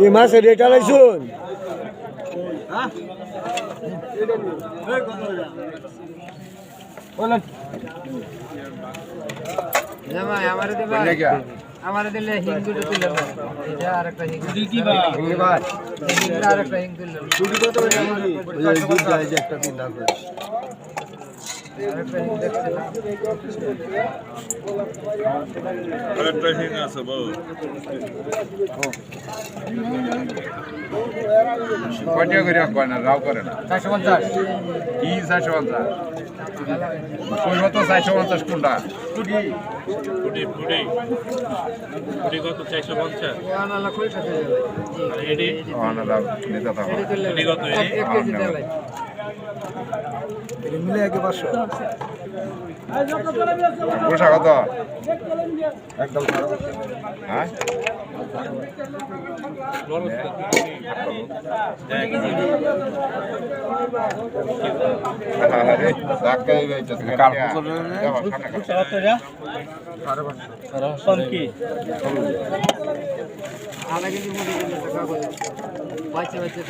এই মাছের রেট আলাইছুন বলেন জামাই আমারে দিলে হিন্দুটা দিলে এটা আরেকটা হিন্দু কি ভাই এটা আরেকটা হিন্দু দিলে ছুটি কত ওই দুধ যায় যে একটা তিন লাখ আরেকটা হিন্দু দেখছে আরেকটা হিন্দু আছে বাবু কয়টা করে কয় না রাও করে না 450 কি 450 কইলো তো 450 কোনটা ফুটি কত 450 ওয়ানালা কই সাথে যাবে আর এডি না দাও নেতা দাও এটা দিলে এডি কত 1 কেজি দিলে এটা মিলে আগে 500 পোষা কত একদম খারাপ হ্যাঁ আরে ধাক্কা দিবে এটা কাল করে কোন কি আধা কেজি মুড়ি দিলে টাকা কই বাচ্চা বাচ্চা